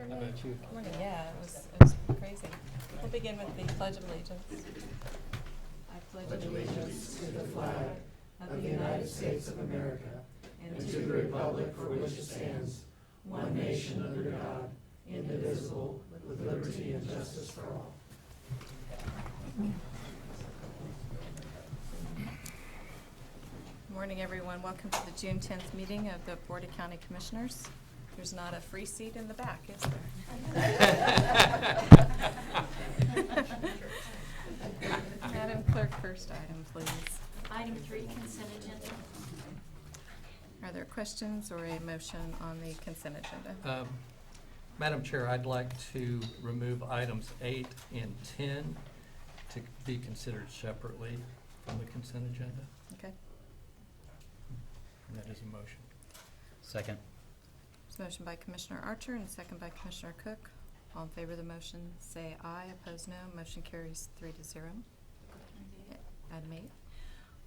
morning. How about you? Good morning. Yeah, it was crazy. We'll begin with the Pledge of Allegiance. I pledge allegiance to the flag of the United States of America and to the republic for which it stands, one nation under God, indivisible, with liberty and justice for all. Good morning, everyone. Welcome to the June 10th meeting of the Board of County Commissioners. There's not a free seat in the back, is there? Madam Clerk, first item, please. Item 3, consent agenda. Are there questions or a motion on the consent agenda? Madam Chair, I'd like to remove items 8 and 10 to be considered separately from the consent agenda. Okay. And that is a motion. Second. It's a motion by Commissioner Archer and a second by Commissioner Cook. All in favor of the motion, say aye. Opposed, no. Motion carries 3-0. Item 8.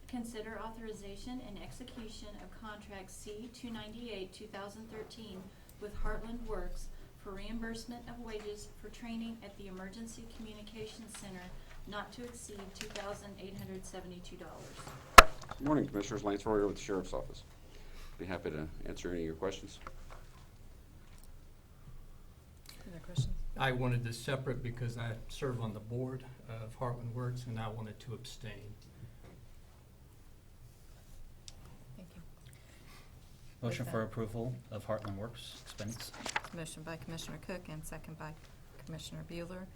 Consider authorization and execution of contract C-298-2013 with Heartland Works for reimbursement of wages for training at the Emergency Communications Center not to exceed $2,872. Good morning, Commissioners. Lance Royer with the Sheriff's Office. Be happy to answer any of your questions. Other questions? I wanted this separate because I serve on the board of Heartland Works and I wanted to abstain. Thank you. Motion With for that. approval of Heartland Works expense. Motion by Commissioner Cook and second by Commissioner Bueller.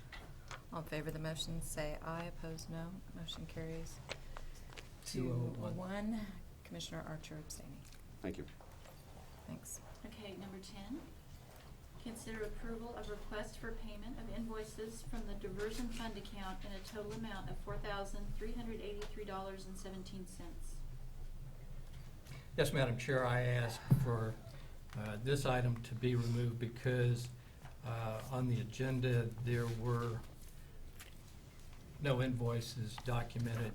All in favor of the motion, say aye. Opposed, no. Motion carries 2-1. Commissioner Archer abstaining. Thank you. Thanks. Okay, number 10. Consider approval of request for payment of invoices from the diversion fund account in a total amount of $4,383.17. Yes, Madam Chair, I asked for this item to be removed because on the agenda there were no invoices documented,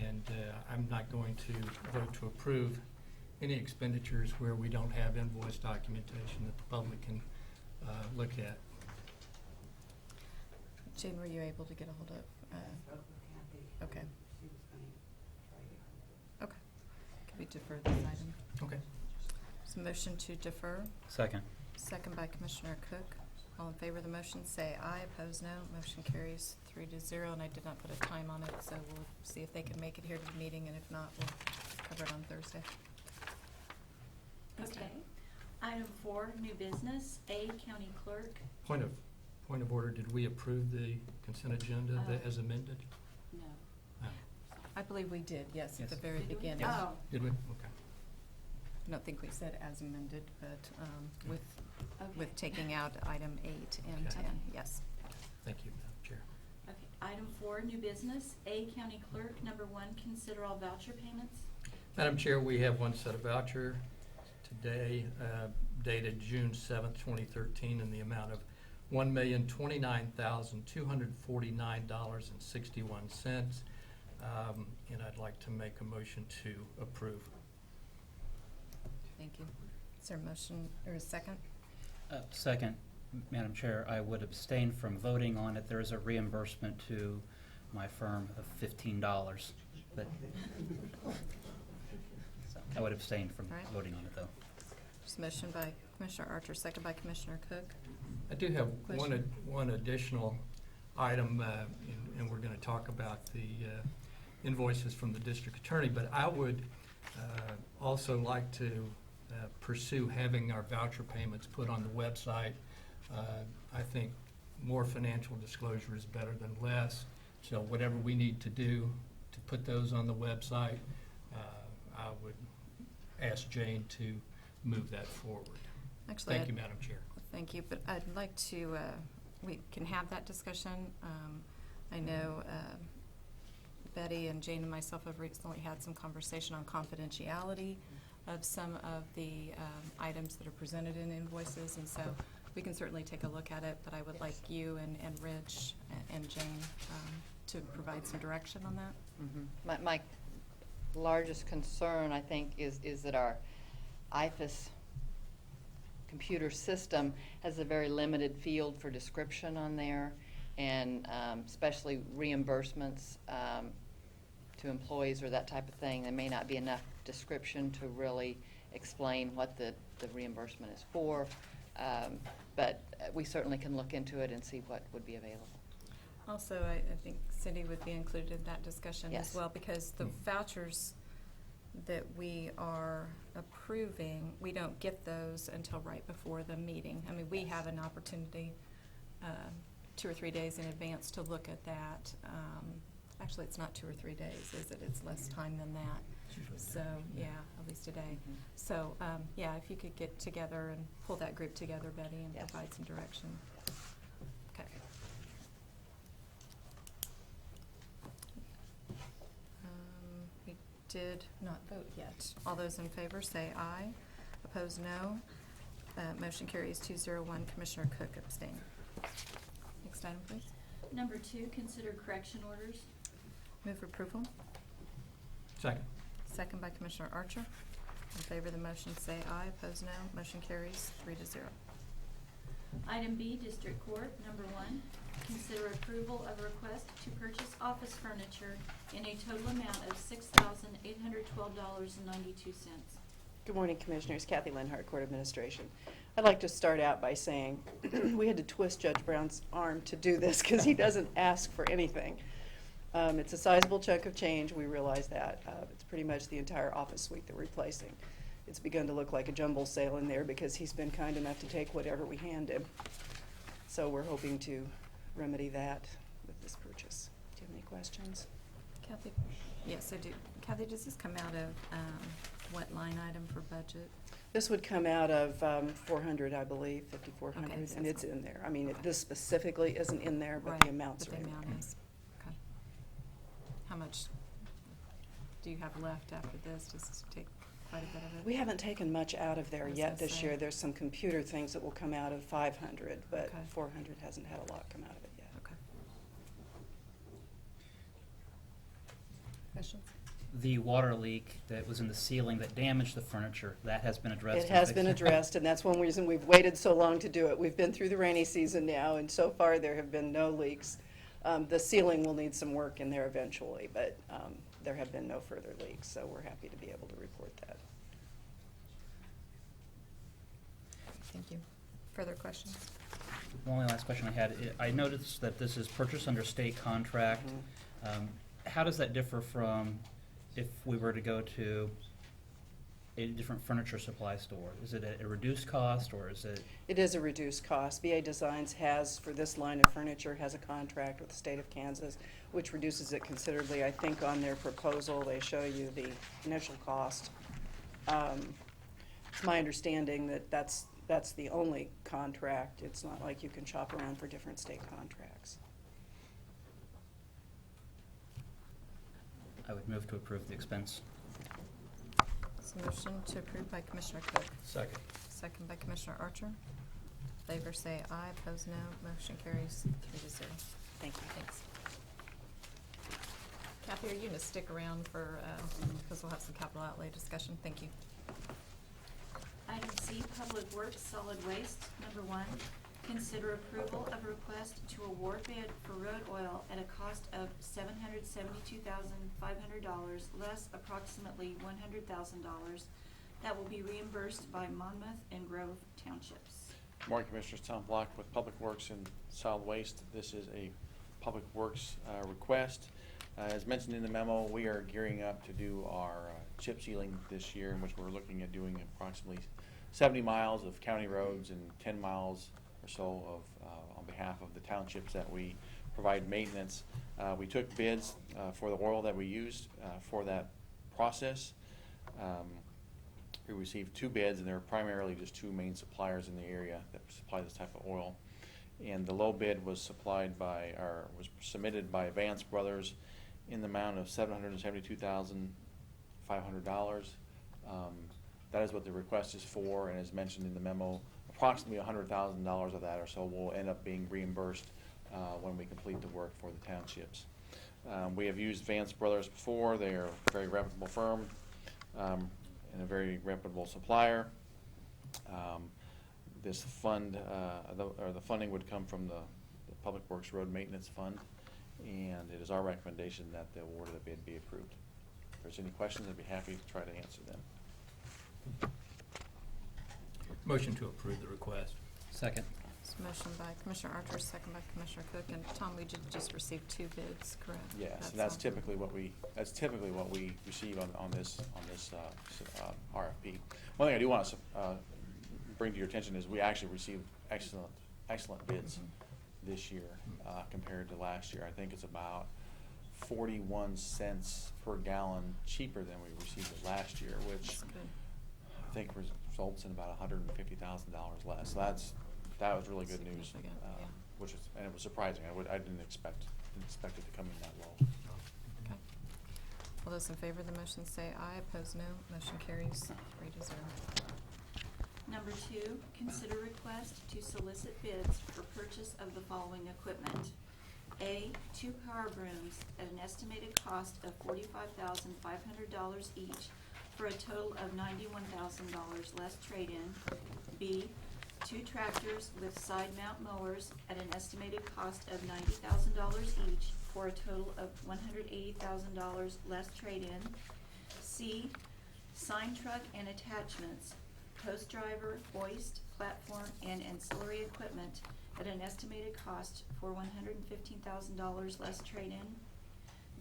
and I'm not going to vote to approve any expenditures where we don't have invoice documentation that the public can look at. Jane, were you able to get a hold of? Okay. Okay. Can we defer this item? Okay. So motion to defer, Second. second by Commissioner Cook. All in favor of the motion, say aye. Opposed, no. Motion carries 3-0, and I did not put a time on it, so we'll see if they can make it here to the meeting, and if not, we'll cover it on Thursday. Okay. Item 4, new business. A, county clerk. Point of order, did we approve the consent agenda as amended? No. I believe we did, yes, at the Yes. very Did we? beginning. Oh, Did we? Okay. I don't think we said as amended, but with okay. taking out item 8 and Okay. 10, yes. Thank you, Madam Chair. Okay. Item 4, new business. A, county clerk. Number 1, consider all voucher payments. Madam Chair, we have one set of voucher today dated June 7th, 2013 in the amount of $1,029,249.61. And I'd like to make a motion to approve. Thank you. Is there a motion or a second? Second, Madam Chair, I would abstain from voting on it. There is a reimbursement to my firm of $15, but so I would abstain from All right. voting on it, though. Just a motion by Commissioner Archer, second by Commissioner Cook. I do have Question? one additional item, and we're going to talk about the invoices from the district attorney, but I would also like to pursue having our voucher payments put on the website. I think more financial disclosure is better than less, so whatever we need to do to put those on the website, I would ask Jane to move that forward. Actually, Thank you, Madam Chair. Thank you, but I'd like to, we can have that discussion. I know Betty and Jane and myself have recently had some conversation on confidentiality of some of the items that are presented in invoices, and so we can certainly take a look at it, but I would like you and Rich and Jane to provide some direction on that. Mm-hmm. My largest concern, I think, is that our IFAS computer system has a very limited field for description on there, and especially reimbursements to employees or that type of thing. There may not be enough description to really explain what the reimbursement is for, but we certainly can look into it and see what would be available. Also, I think Cindy would be included in that discussion Yes. as well, because the vouchers that we are approving, we don't get those until right before the meeting. I mean, we have an opportunity 2 or 3 days in advance to look at that. Actually, it's not 2 or 3 days, is it? It's less time than that. So, yeah, at least a day. Mhm. So, yeah, if you could get together and pull that group together, Betty, and Yes. provide some direction. Okay. We did not vote yet. All those in favor say aye. Opposed, no. Motion carries 201. Commissioner Cook abstained. Next item, please. Number 2, consider correction orders. Move for approval. Second. Second by Commissioner Archer. In favor of the motion, say aye. Opposed, no. Motion carries 3-0. Item B, District Court. Number 1, consider approval of a request to purchase office furniture in a total amount of $6,812.92. Good morning, Commissioners. Kathy Lenhart, Court Administration. I'd like to start out by saying we had to twist Judge Brown's arm to do this because he doesn't ask for anything. It's a sizable chunk of change, we realize that. It's pretty much the entire office suite that we're replacing. It's begun to look like a jumble sale in there because he's been kind enough to take whatever we hand him. So we're hoping to remedy that with this purchase. Do you have any questions? Kathy? Yes, I do. Kathy, does this come out of what line item for budget? This would come out of 400, I believe, 5,400, Okay, so and it's- it's in there. I mean, this specifically isn't in there, but Right, the amounts are but in the there. amount is. Okay. How much do you have left after this? Does this take quite a bit of it? We haven't taken much out of I there was yet gonna this say. year. There's some computer things that will come out of 500, but Okay. 400 hasn't had a lot come out of it yet. Okay. Questions? The water leak that was in the ceiling that damaged the furniture, that has been addressed? It and has fixed? been addressed, and that's one reason we've waited so long to do it. We've been through the rainy season now, and so far there have been no leaks. The ceiling will need some work in there eventually, but there have been no further leaks, so we're happy to be able to report that. Thank you. Further questions? The only last question I had, I noticed that this is purchase under state contract. Mhm. How does that differ from if we were to go to a different furniture supply store? Is it a reduced cost, or is it? It is a reduced cost. BA Designs has, for this line of furniture, has a contract with the state of Kansas, which reduces it considerably. I think on their proposal, they show you the initial cost. It's my understanding that that's the only contract. It's not like you can shop around for different state contracts. I would move to approve the expense. It's a motion to approve by Commissioner Cook, Second. second by Commissioner Archer. In favor say aye, opposed no. Motion carries 3-0. Thank you. Thanks. Kathy, are you going to stick around for, because we'll have some capital outlay discussion? Thank you. Item C, Public Works Solid Waste. Number 1, consider approval of request to award bid for road oil at a cost of $772,500, less approximately $100,000, that will be reimbursed by Monmouth and Grove Townships. Good morning, Commissioners. Tom Block with Public Works and Solid Waste. This is a Public Works request. As mentioned in the memo, we are gearing up to do our chip sealing this year, in which we're looking at doing approximately 70 miles of county roads and 10 miles or so of on behalf of the townships that we provide maintenance. We took bids for the oil that we used for that process. We received 2 bids, and there are primarily just 2 main suppliers in the area that supply this type of oil. And the low bid was supplied by, or was submitted by Vance Brothers in the amount of $772,500. That is what the request is for, and as mentioned in the memo, approximately $100,000 of that or so will end up being reimbursed when we complete the work for the townships. We have used Vance Brothers before. They are a very reputable firm and a very reputable supplier. this fund, the funding would come from the Public Works Road Maintenance Fund, and it is our recommendation that the award of the bid be approved. If there's any questions, I'd be happy to try to answer them. Motion to approve the request. Second. It's a motion by Commissioner Archer, second by Commissioner Cook. And Tom, we did just receive 2 bids, correct? Yes, and that's all. typically what we receive on this RFP. One thing I do want to bring to your attention is we actually received excellent bids this year compared to last year. I think it's about 41 cents per gallon cheaper than we received it last year, which That's good. I think results in about $150,000 less. So that was really good news, Significant, yeah. and it was surprising. I didn't expect it to come in that low. Okay. All those in favor of the motion say aye. Opposed, no. Motion carries 3-0. Number 2, consider request to solicit bids for purchase of the following equipment. A, 2 power brooms at an estimated cost of $45,500 each for a total of $91,000 less trade-in. B, 2 tractors with side mount mowers at an estimated cost of $90,000 each for a total of $180,000 less trade-in. C, sign truck and attachments, post driver, hoist, platform, and ancillary equipment at an estimated cost for $115,000 less trade-in.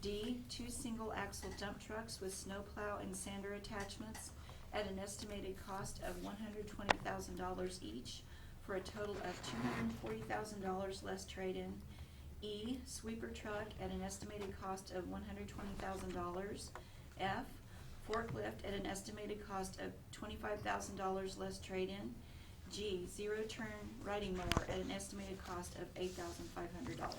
D, 2 single axle dump trucks with snowplow and sander attachments at an estimated cost of $120,000 each for a total of $240,000 less trade-in. E, sweeper truck at an estimated cost of $120,000. F, forklift at an estimated cost of $25,000 less trade-in. G, zero-turn riding mower at an estimated cost of $8,500.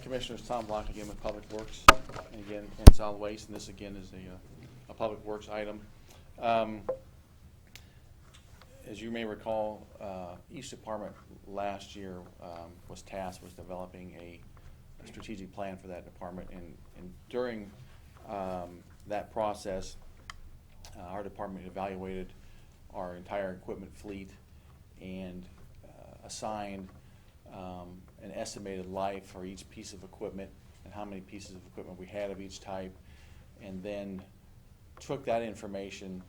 Commissioners, Tom Block again with Public Works, and again, and Solid Waste, and this again is a Public Works item. As you may recall, each department last year was tasked with developing a strategic plan for that department, and during that process, our department evaluated our entire equipment fleet and assigned an estimated life for each piece of equipment and how many pieces of equipment we had of each type, and then took that information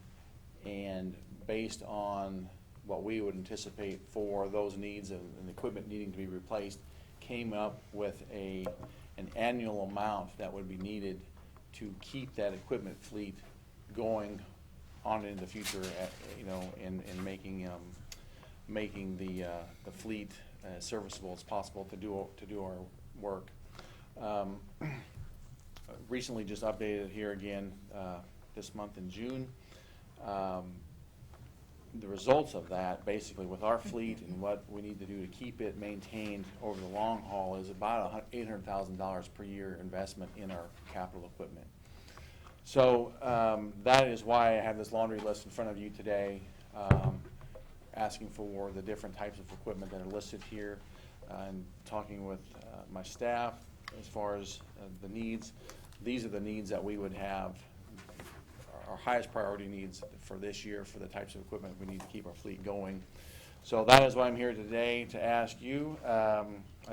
and based on what we would anticipate for those needs and equipment needing to be replaced, came up with an annual amount that would be needed to keep that equipment fleet going on into the future, and making the fleet as serviceable as possible to do our work. Recently just updated here again this month in June. The results of that, basically with our fleet and what we need to do to keep it maintained over the long haul, is about $800,000 per year investment in our capital equipment. So that is why I have this laundry list in front of you today, asking for the different types of equipment that are listed here, and talking with my staff as far as the needs. These are the needs that we would have, our highest priority needs for this year for the types of equipment we need to keep our fleet going. So that is why I'm here today to ask you. I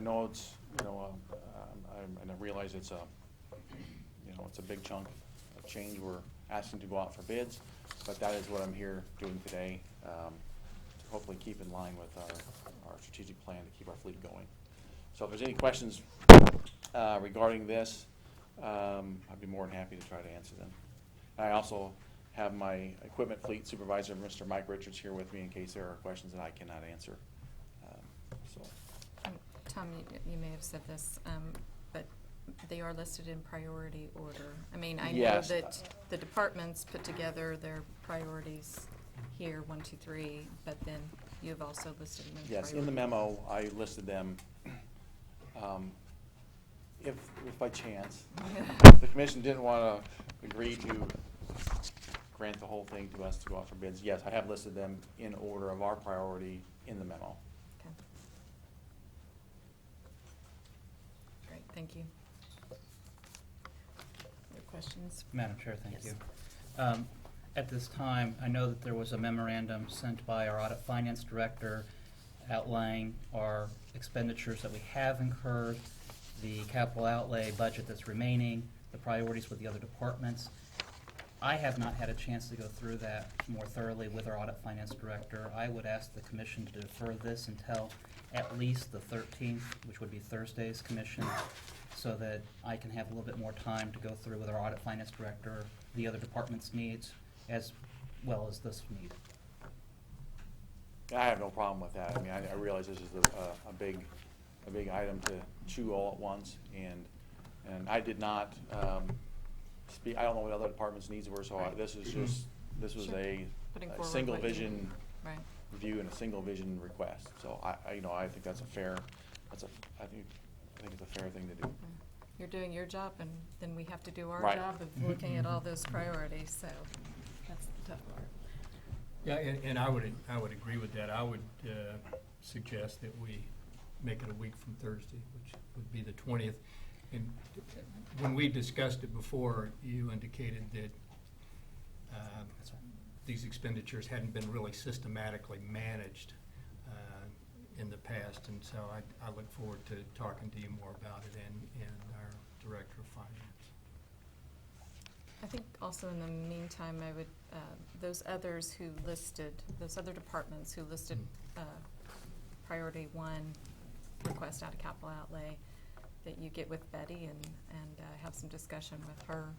know it's, I realize it's a big chunk of change we're asking to go out for bids, but that is what I'm here doing today, to hopefully keep in line with our strategic plan to keep our fleet going. So if there's any questions regarding this, I'd be more than happy to try to answer them. I also have my equipment fleet supervisor, Mr. Mike Richards, here with me in case there are questions that I cannot answer. Tom, you may have said this, but they are listed in priority order. I mean, I know Yes. that the departments put together their priorities here, 1, 2, 3, but then you've also listed them in Yes, priority. in the memo, I listed them. If by chance the commission didn't want to agree to grant the whole thing to us to go out for bids, yes, I have listed them in order of our priority in the memo. Okay. Great, thank you. Other questions? Madam Chair, thank Yes. you. At this time, I know that there was a memorandum sent by our audit finance director outlining our expenditures that we have incurred, the capital outlay budget that's remaining, the priorities with the other departments. I have not had a chance to go through that more thoroughly with our audit finance director. I would ask the commission to defer this until at least the 13th, which would be Thursday's commission, so that I can have a little bit more time to go through with our audit finance director, the other department's needs, as well as this need. I have no problem with that. I mean, I realize this is a big item to chew all at once, and I did not speak, I don't know what other departments' needs were, so Right. this was Sure. a Putting forward single what you- vision Right. view and a single vision request. So I think that's a fair, I think it's a fair thing to do. You're doing your job, and then we have to do our Right. job of looking at all those priorities, so that's the tough part. Yeah, and I would agree with that. I would suggest that we make it a week from Thursday, which would be the 20th. And when we discussed it before, you indicated that That's right. these expenditures hadn't been really systematically managed in the past, and so I look forward to talking to you more about it and our Director of Finance. I think also in the meantime, I would, those other departments who listed priority one request out of capital outlay, that you get with Betty and have some discussion with her.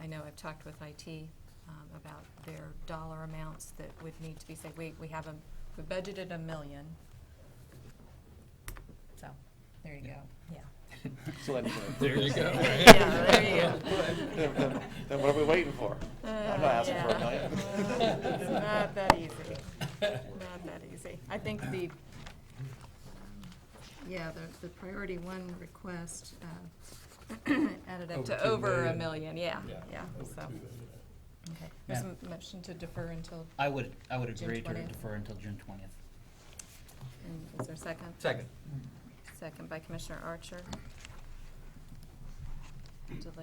I know I've talked with IT about their dollar amounts that would need to be, say, we budgeted $1 million. So, there you go, yeah. So then, There you go. Yeah, there you go. then what are we waiting for? I'm not asking for $1 million. It's not that easy. Not that easy. I think the priority one request added up to Over $2 over $1 million. million, yeah, Yeah, so. over $2 Okay, there's Yeah. a motion to defer until, I would June agree to 20th. defer until June 20th. and is there a second? Second. Second by Commissioner Archer. Defer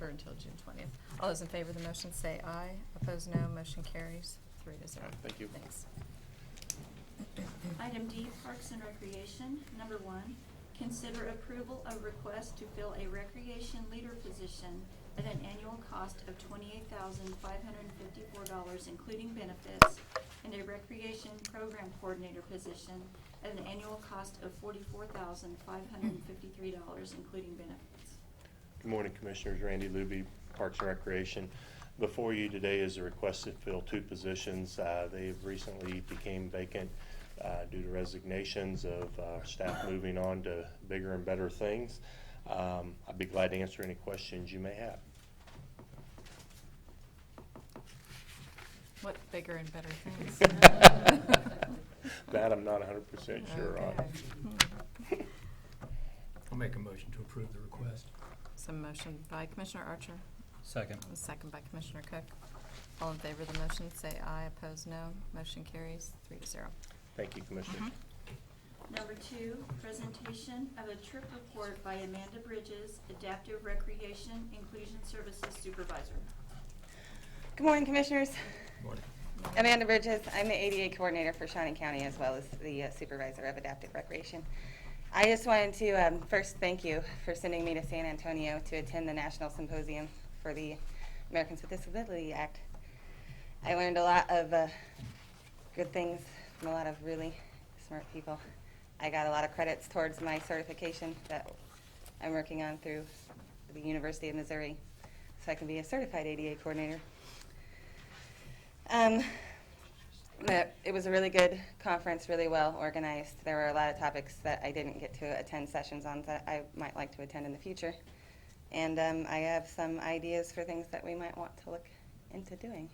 until June 20th. All those in favor of the motion say aye. Opposed, no. Motion carries 3-0. All right, thank you. Thanks. Item D, Parks and Recreation. Number 1, consider approval of request to fill a recreation leader position at an annual cost of $28,554, including benefits, and a recreation program coordinator position at an annual cost of $44,553, including benefits. Good morning, Commissioners. Randy Luby, Parks and Recreation. Before you today is a request to fill 2 positions. They recently became vacant due to resignations of staff moving on to bigger and better things. I'd be glad to answer any questions you may have. What bigger and better things? That I'm not 100% sure on. Okay. I'll make a motion to approve the request. Some motion by Commissioner Archer, Second. and a second by Commissioner Cook. All in favor of the motion say aye. Opposed, no. Motion carries 3-0. Thank you, Commissioners. Number 2, presentation of a trip report by Amanda Bridges, Adaptive Recreation Inclusion Services Supervisor. Good morning, Commissioners. Morning. Amanda Bridges. I'm the ADA coordinator for Shawnee County as well as the supervisor of Adaptive Recreation. I just wanted to first thank you for sending me to San Antonio to attend the National Symposium for the Americans with Disability Act. I learned a lot of good things from a lot of really smart people. I got a lot of credits towards my certification that I'm working on through the University of Missouri, so I can be a certified ADA coordinator. It was a really good conference, really well organized. There were a lot of topics that I didn't get to attend sessions on that I might like to attend in the future. And I have some ideas for things that we might want to look into doing.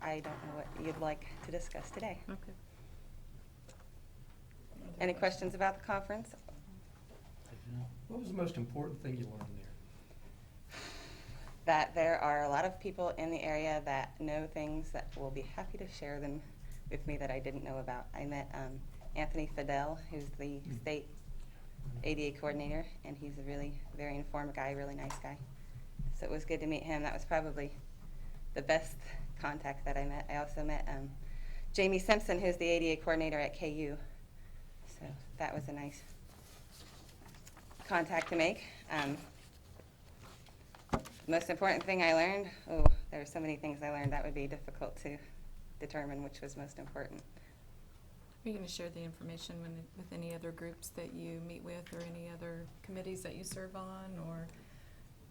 I don't know what you'd like to discuss today. Okay. Any questions about the conference? What was the most important thing you learned there? That there are a lot of people in the area that know things that will be happy to share them with me that I didn't know about. I met Anthony Fidel, who's the state ADA coordinator, and he's a really very informed guy, really nice guy. So it was good to meet him. That was probably the best contact that I met. I also met Jamie Simpson, who's the ADA coordinator at KU. So that was a nice contact to make. Most important thing I learned, there are so many things I learned that would be difficult to determine which was most important. Are you going to share the information with any other groups that you meet with or any other committees that you serve on, or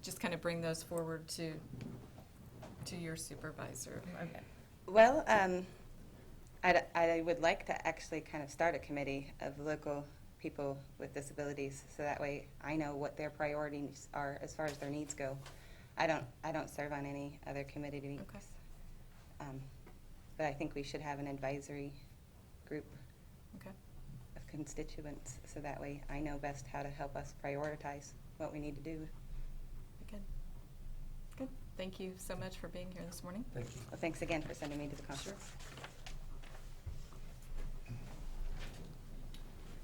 just kind of bring those forward to your supervisor? Okay. Well, I would like to actually kind of start a committee of local people with disabilities, so that way I know what their priorities are as far as their needs go. I don't serve on any other committees, but I think we should have an advisory group of constituents, so that way I know best how to help us prioritize what we need to do. Good. Good. Thank you so much for being here this morning. Thank you. Well, thanks again for sending me to the conference.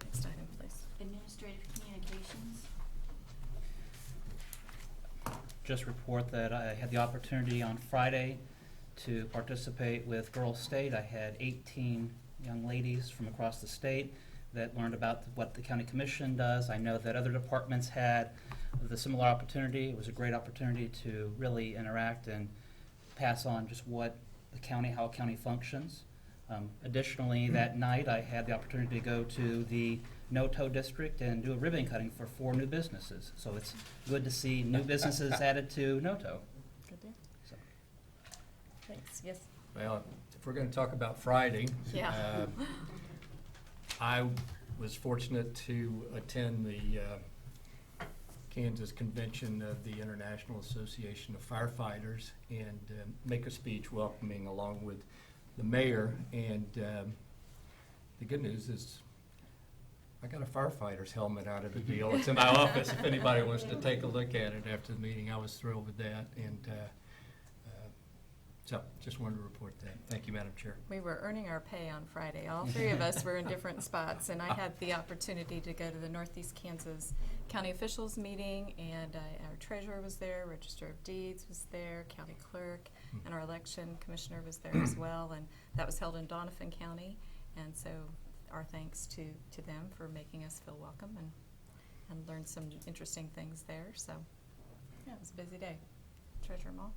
Next item, please. Administrative communications. Just report that I had the opportunity on Friday to participate with Girls State. I had 18 young ladies from across the state that learned about what the county commission does. I know that other departments had the similar opportunity. It was a great opportunity to really interact and pass on just what the county, how a county functions. Additionally, that night I had the opportunity to go to the No-Tow district and do a ribbon cutting for 4 new businesses. So it's good to see new businesses added to No-Tow. Good deal. So. Thanks. Yes. Well, if we're going to talk about Friday, Yeah. I was fortunate to attend the Kansas convention of the International Association of Firefighters and make a speech welcoming along with the mayor. And the good news is I got a firefighter's helmet out of the deal. It's in my office if anybody wants to take a look at it after the meeting. I was thrilled with that. And so just wanted to report that. Thank you, Madam Chair. We were earning our pay on Friday. All 3 of us were in different spots, and I had the opportunity to go to the Northeast Kansas County Officials meeting, and our treasurer was there, Register of Deeds was there, county clerk, and our election commissioner was there as well, and that was held in Donovan County, and so our thanks to them for making us feel welcome and learn some interesting things there. So, yeah, it was a busy day. Treasurer Mall.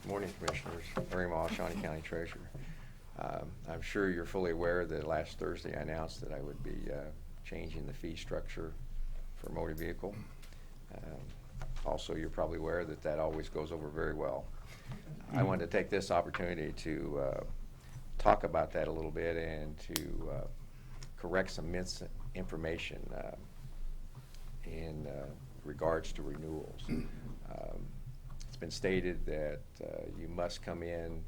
Morning, Commissioners. Larry Moss, Shawnee County Treasurer. I'm sure you're fully aware that last Thursday I announced that I would be changing the fee structure for motor vehicle. Also, you're probably aware that that always goes over very well. I wanted to take this opportunity to talk about that a little bit and to correct some misinformation in regards to renewals. It's been stated that you must come in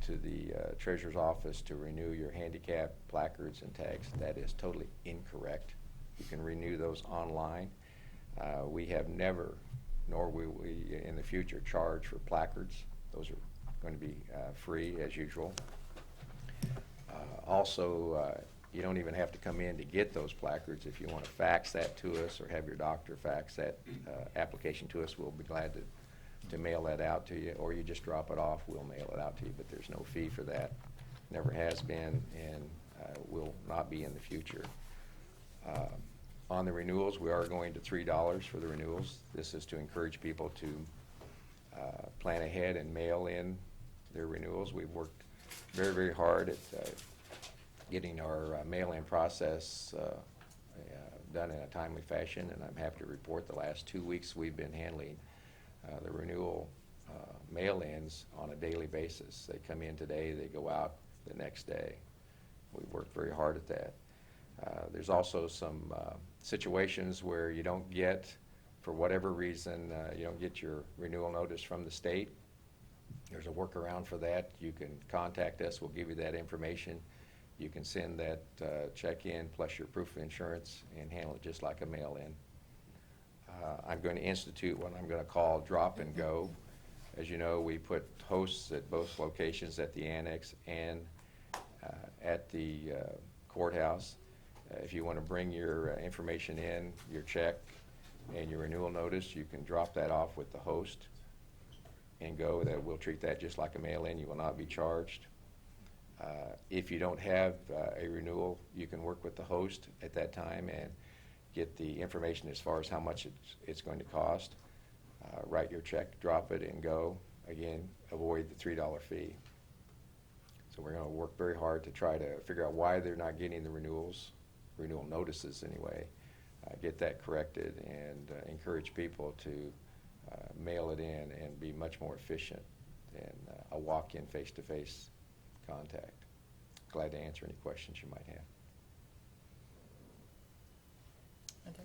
to the treasurer's office to renew your handicap placards and tags. That is totally incorrect. You can renew those online. We have never, nor will we in the future, charge for placards. Those are going to be free as usual. Also, you don't even have to come in to get those placards. If you want to fax that to us or have your doctor fax that application to us, we'll be glad to mail that out to you, or you just drop it off, we'll mail it out to you, but there's no fee for that. Never has been and will not be in the future. On the renewals, we are going to $3 for the renewals. This is to encourage people to plan ahead and mail in their renewals. We've worked very, very hard at getting our mail-in process done in a timely fashion, and I'm happy to report the last 2 weeks we've been handling the renewal mail-ins on a daily basis. They come in today, they go out the next day. We've worked very hard at that. There's also some situations where you don't get, for whatever reason, you don't get your renewal notice from the state. There's a workaround for that. You can contact us. We'll give you that information. You can send that check in plus your proof of insurance and handle it just like a mail-in. I'm going to institute what I'm going to call drop and go. As you know, we put hosts at both locations, at the annex and at the courthouse. If you want to bring your information in, your check, and your renewal notice, you can drop that off with the host and go. That we'll treat that just like a mail-in. You will not be charged. If you don't have a renewal, you can work with the host at that time and get the information as far as how much it's going to cost. Write your check, drop it, and go. Again, avoid the $3 fee. So we're going to work very hard to try to figure out why they're not getting the renewal notices anyway. Get that corrected and encourage people to mail it in and be much more efficient than a walk-in face-to-face contact. Glad to answer any questions you might have. Okay.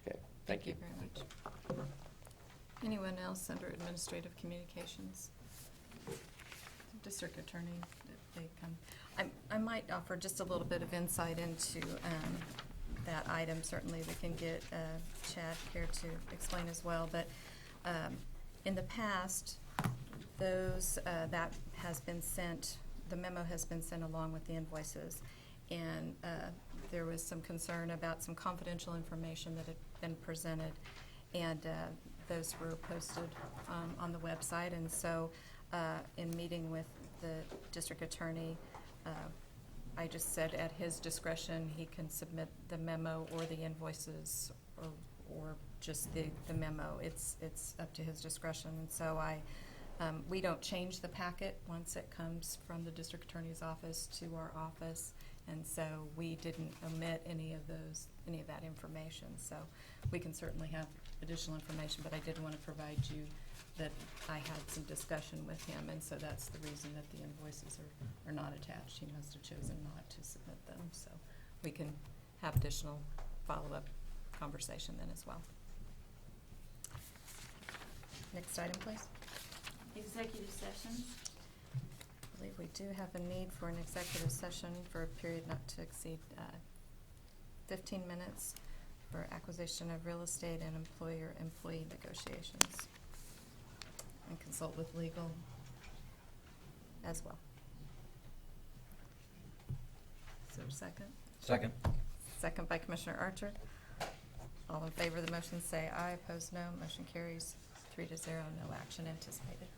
Okay, thank you. Very much. Anyone else under administrative communications? District Attorney, if they come. I might offer just a little bit of insight into that item. Certainly we can get Chad here to explain as well, but in the past, those that has been sent, the memo has been sent along with the invoices, and there was some concern about some confidential information that had been presented, and those were posted on the website. And so in meeting with the district attorney, I just said at his discretion he can submit the memo or the invoices or just the memo. It's up to his discretion. And so we don't change the packet once it comes from the district attorney's office to our office, and so we didn't omit any of that information. So we can certainly have additional information, but I did want to provide you that I had some discussion with him, and so that's the reason that the invoices are not attached. He must have chosen not to submit them, so we can have additional follow-up conversation then as well. Next item, please. Executive sessions. I believe we do have a need for an executive session for a period not to exceed 15 minutes for acquisition of real estate and employer-employee negotiations, and consult with legal as well. Is there a second? Second. Second by Commissioner Archer. All in favor of the motion say aye. Opposed, no. Motion carries 3-0. No action anticipated.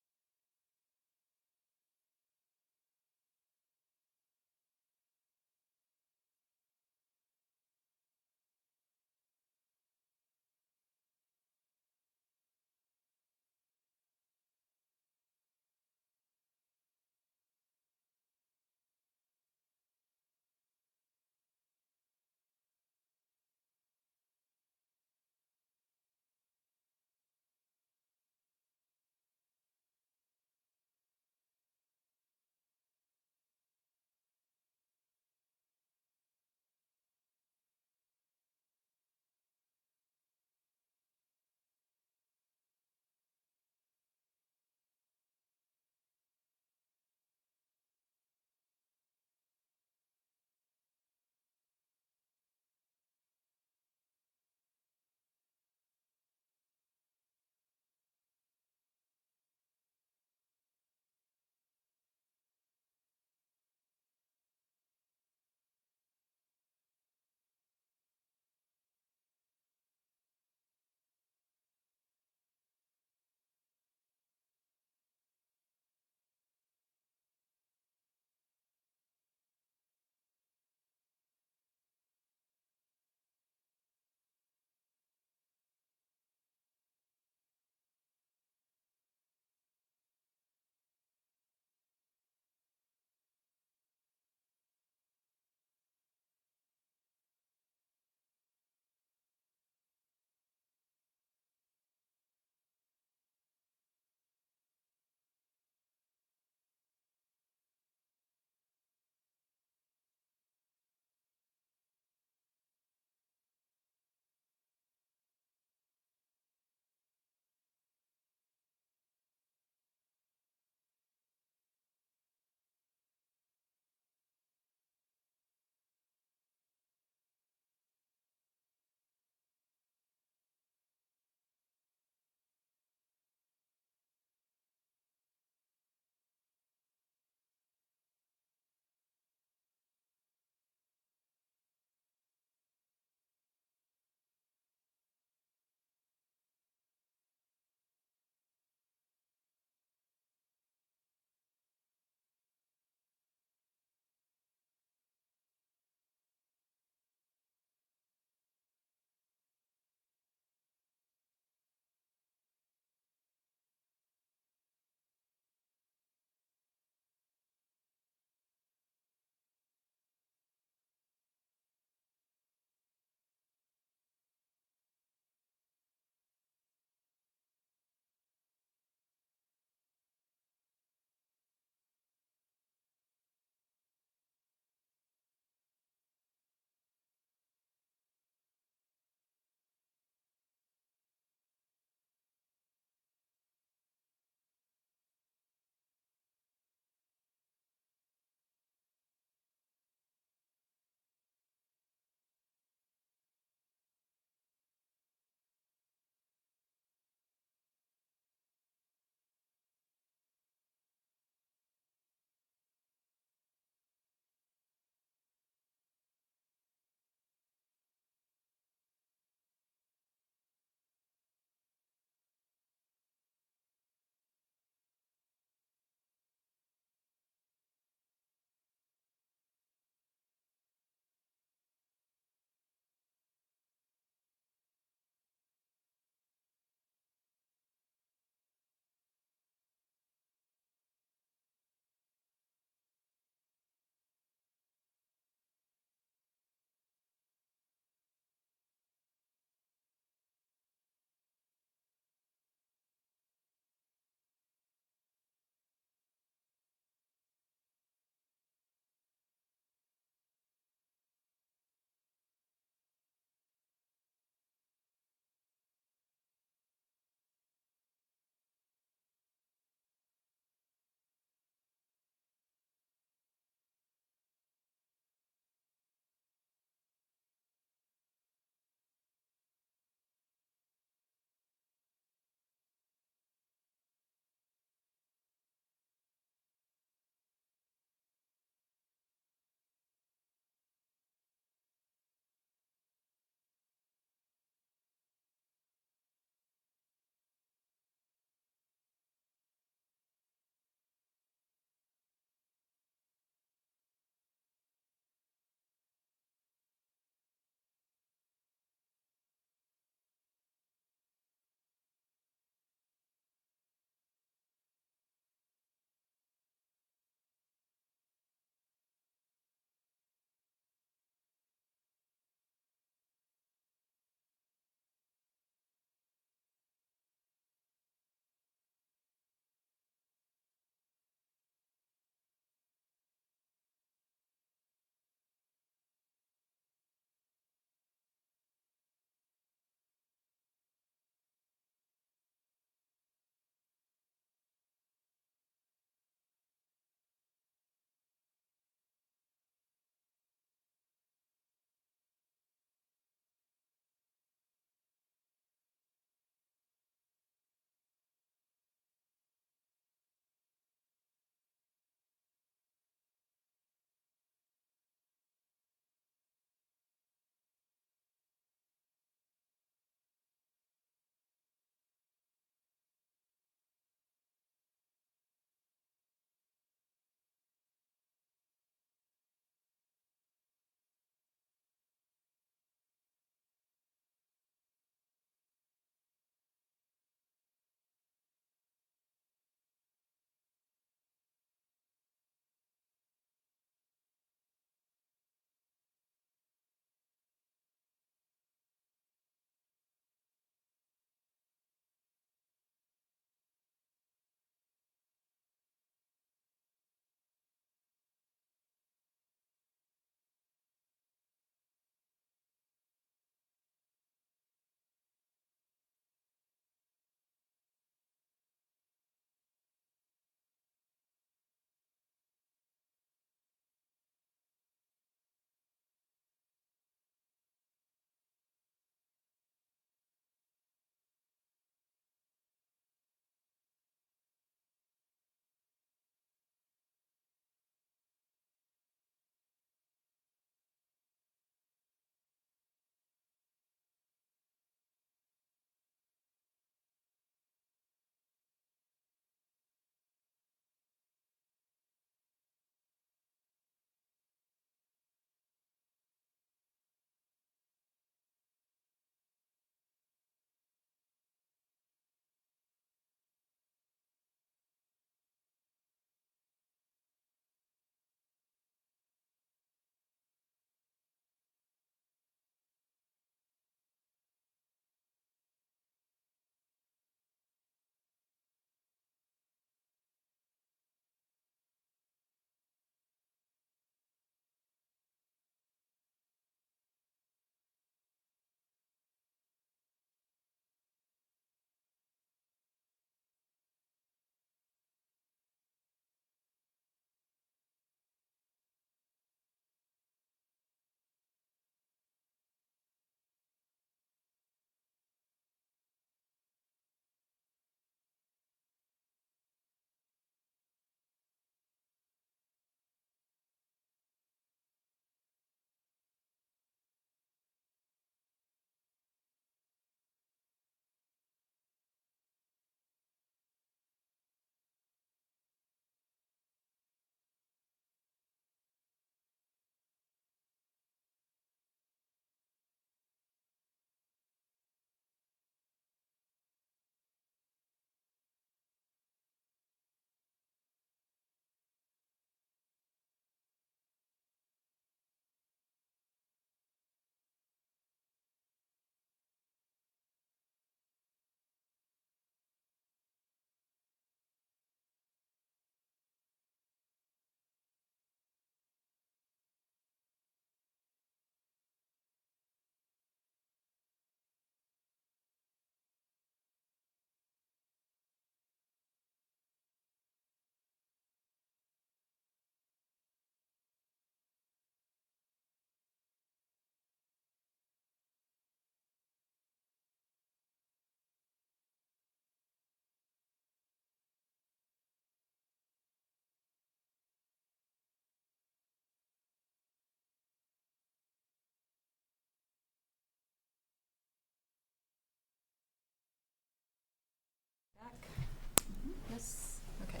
Yes, okay.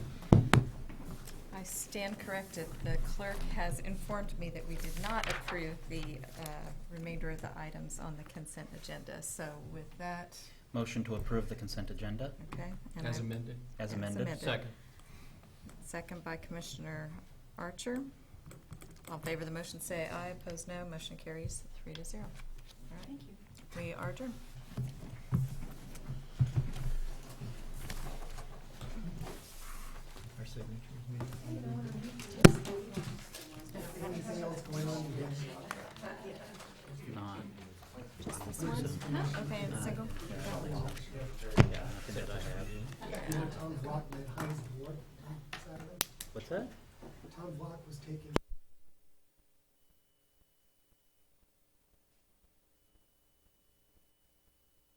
I stand corrected. The clerk has informed me that we did not approve the remainder of the items on the consent agenda. So with that, Motion to approve the consent agenda okay. and As I- amended. as As amended. amended. Second. Second by Commissioner Archer. All in favor of the motion, say aye. Opposed, no. Motion carries 3-0. All right. Thank you. We are adjourned. Our signatures need. Anything else going on again? Not, Just this one? Okay, and single? yeah, nothing that I have. You know, Tom Vlock met Heinz Ward on Saturday? What's that? Tom Vlock was taking